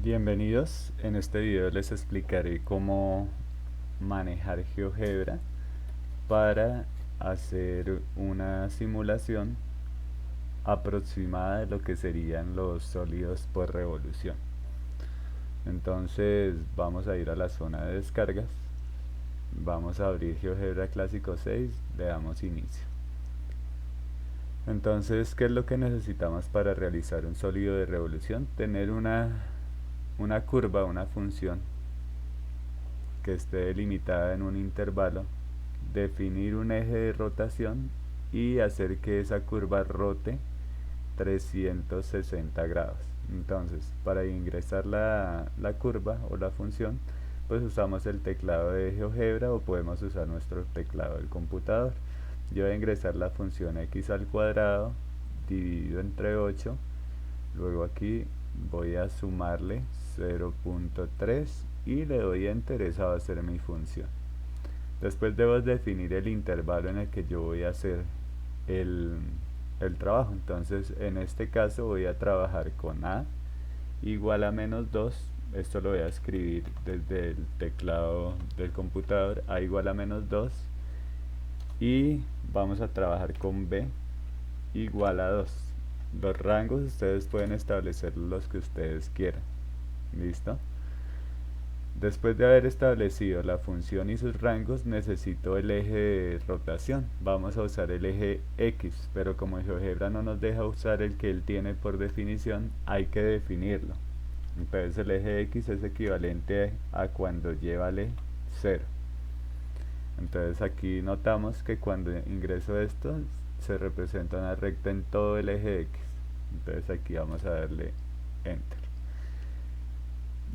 Bienvenidos, en este video les explicaré cómo manejar GeoGebra para hacer una simulación aproximada de lo que serían los sólidos por revolución. Entonces vamos a ir a la zona de descargas, vamos a abrir GeoGebra Clásico 6, le damos inicio. Entonces, ¿qué es lo que necesitamos para realizar un sólido de revolución? Tener una curva, una función que esté delimitada en un intervalo, definir un eje de rotación y hacer que esa curva rote 360 grados. Entonces, para ingresar la curva o la función, pues usamos el teclado de GeoGebra o podemos usar nuestro teclado del computador. Yo voy a ingresar la función x al cuadrado dividido entre 8. Luego aquí voy a sumarle 0.3 y le doy enter. Esa va a ser mi función. Después debo definir el intervalo en el que yo voy a hacer el trabajo. Entonces en este caso voy a trabajar con a igual a menos 2. Esto lo voy a escribir desde el teclado del computador, a igual a menos 2, y vamos a trabajar con b igual a 2. Los rangos ustedes pueden establecer los que ustedes quieran. ¿Listo? Después de haber establecido la función y sus rangos, necesito el eje de rotación. Vamos a usar el eje X, pero como GeoGebra no nos deja usar el que él tiene por definición, hay que definirlo. Entonces el eje X es equivalente a cuando y vale 0. Entonces aquí notamos que cuando ingreso esto, se representa una recta en todo el eje X. Entonces aquí vamos a darle enter.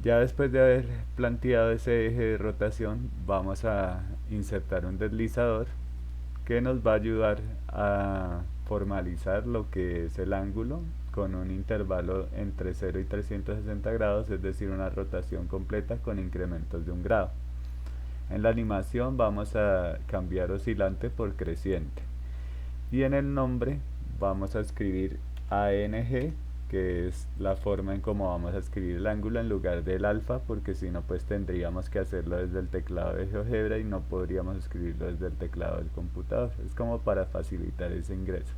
Ya después de haber planteado ese eje de rotación, vamos a insertar un deslizador que nos va a ayudar a formalizar lo que es el ángulo con un intervalo entre 0 y 360 grados, es decir, una rotación completa con incrementos de 1 grado. En la animación vamos a cambiar oscilante por creciente. Y en el nombre vamos a escribir ANG, que es la forma en cómo vamos a escribir el ángulo en lugar del alfa, porque si no pues tendríamos que hacerlo desde el teclado de GeoGebra y no podríamos escribirlo desde el teclado del computador. Es como para facilitar ese ingreso.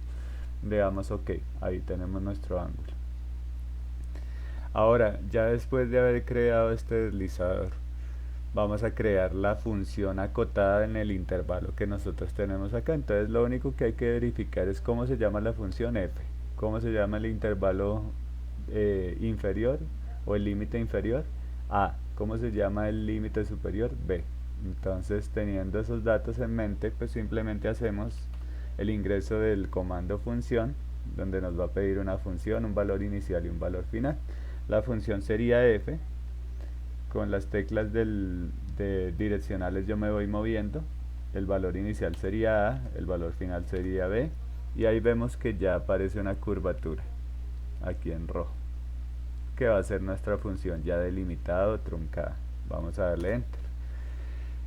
Le damos OK, ahí tenemos nuestro ángulo. Ahora, ya después de haber creado este deslizador, vamos a crear la función acotada en el intervalo que nosotros tenemos acá. Entonces lo único que hay que verificar es cómo se llama la función f, cómo se llama el intervalo inferior o el límite inferior, a, cómo se llama el límite superior, b. Entonces, teniendo esos datos en mente, pues simplemente hacemos el ingreso del comando función, donde nos va a pedir una función, un valor inicial y un valor final. La función sería f. Con las teclas de direccionales yo me voy moviendo. El valor inicial sería A, el valor final sería B, y ahí vemos que ya aparece una curvatura aquí en rojo, que va a ser nuestra función ya delimitada o truncada. Vamos a darle enter.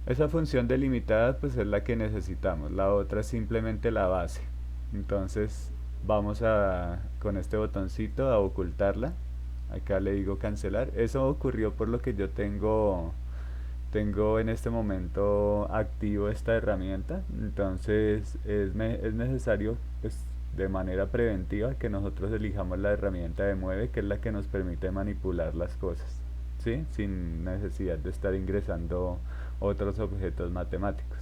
Esa función delimitada pues es la que necesitamos, la otra es simplemente la base. Entonces vamos a, con este botoncito, a ocultarla. Acá le digo cancelar. Eso ocurrió por lo que yo tengo en este momento activo esta herramienta. Entonces es necesario pues, de manera preventiva que nosotros elijamos la herramienta de mueve, que es la que nos permite manipular las cosas, ¿sí? Sin necesidad de estar ingresando otros objetos matemáticos.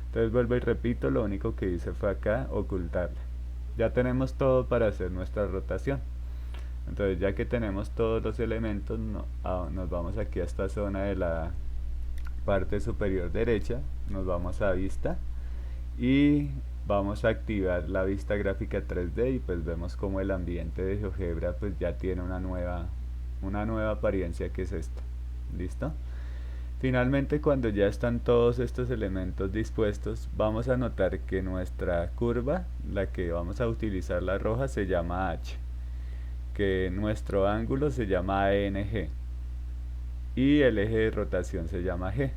Entonces vuelvo y repito, lo único que hice fue acá ocultarla. Ya tenemos todo para hacer nuestra rotación. Entonces ya que tenemos todos los elementos, nos vamos aquí a esta zona de la parte superior derecha, nos vamos a vista y vamos a activar la vista gráfica 3D y pues vemos como el ambiente de GeoGebra pues ya tiene una nueva apariencia, que es esta. ¿Listo? Finalmente, cuando ya están todos estos elementos dispuestos, vamos a notar que nuestra curva, la que vamos a utilizar, la roja, se llama H, que nuestro ángulo se llama ANG y el eje de rotación se llama G.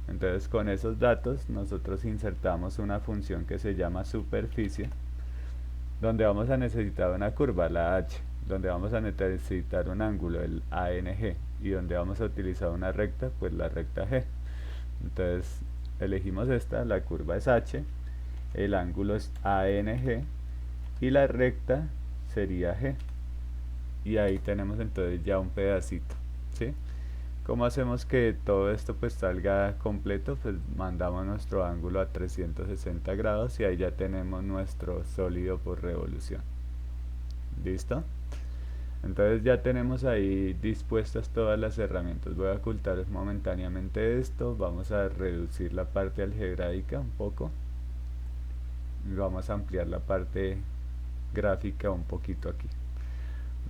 Entonces con esos datos nosotros insertamos una función que se llama superficie, donde vamos a necesitar una curva, la H. donde vamos a necesitar un ángulo, el ANG, y donde vamos a utilizar una recta, pues la recta G. Entonces elegimos esta, la curva es H, el ángulo es ANG y la recta sería G. Y ahí tenemos entonces ya un pedacito, ¿sí? ¿Cómo hacemos que todo esto pues salga completo? Pues mandamos nuestro ángulo a 360 grados y ahí ya tenemos nuestro sólido por revolución. ¿Listo? Entonces ya tenemos ahí dispuestas todas las herramientas. Voy a ocultar momentáneamente esto. Vamos a reducir la parte algebraica un poco. Y vamos a ampliar la parte gráfica un poquito aquí.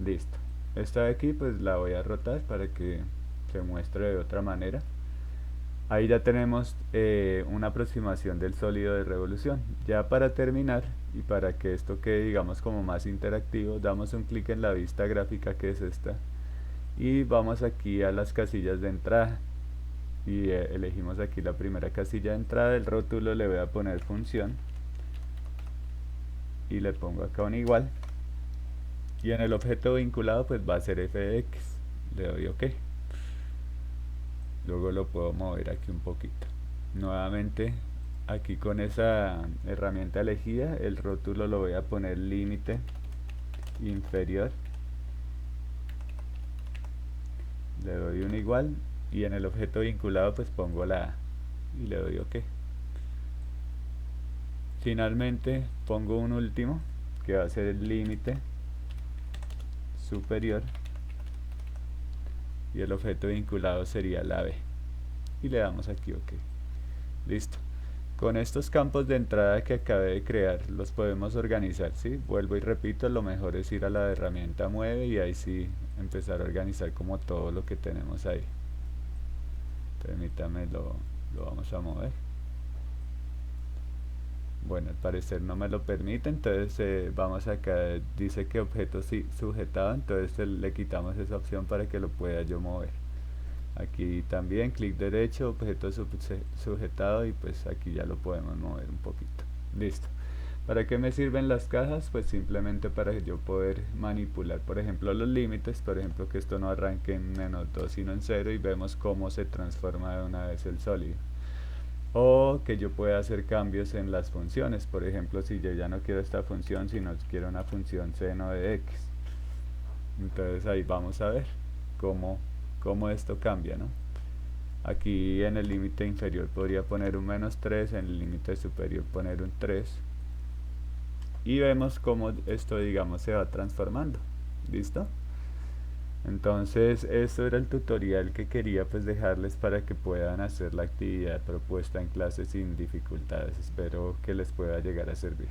Listo. Esta de aquí pues la voy a rotar para que se muestre de otra manera. Ahí ya tenemos una aproximación del sólido de revolución. Ya para terminar y para que esto quede digamos como más interactivo, damos un clic en la vista gráfica, que es esta, y vamos aquí a las casillas de entrada y elegimos aquí la primera casilla de entrada. El rótulo le voy a poner función y le pongo acá un igual, y en el objeto vinculado pues va a ser f de x. Le doy ok. Luego lo puedo mover aquí un poquito. Nuevamente aquí con esa herramienta elegida, el rótulo lo voy a poner límite inferior, le doy un igual, y en el objeto vinculado pues pongo la A y le doy ok. Finalmente pongo un último que va a ser el límite superior y el objeto vinculado sería la B y le damos aquí ok. Listo. Con estos campos de entrada que acabé de crear los podemos organizar, ¿sí? Vuelvo y repito, lo mejor es ir a la herramienta mueve y ahí sí empezar a organizar como todo lo que tenemos ahí. Permítame, lo vamos a mover. Bueno, al parecer no me lo permite, entonces vamos acá, dice que objeto sujetado, entonces le quitamos esa opción para que lo pueda yo mover. Aquí también clic derecho, objeto sujetado, y pues aquí ya lo podemos mover un poquito. Listo. ¿Para qué me sirven las cajas? Pues simplemente para yo poder manipular, por ejemplo, los límites, por ejemplo, que esto no arranque en -2 sino en 0, y vemos cómo se transforma de una vez el sólido. O que yo pueda hacer cambios en las funciones, por ejemplo, si yo ya no quiero esta función, sino quiero una función seno de x. Entonces ahí vamos a ver cómo esto cambia, ¿no? Aquí en el límite inferior podría poner un -3, en el límite superior poner un 3, y vemos cómo esto digamos se va transformando. ¿Listo? Entonces esto era el tutorial que quería pues dejarles para que puedan hacer la actividad propuesta en clase sin dificultades. Espero que les pueda llegar a servir.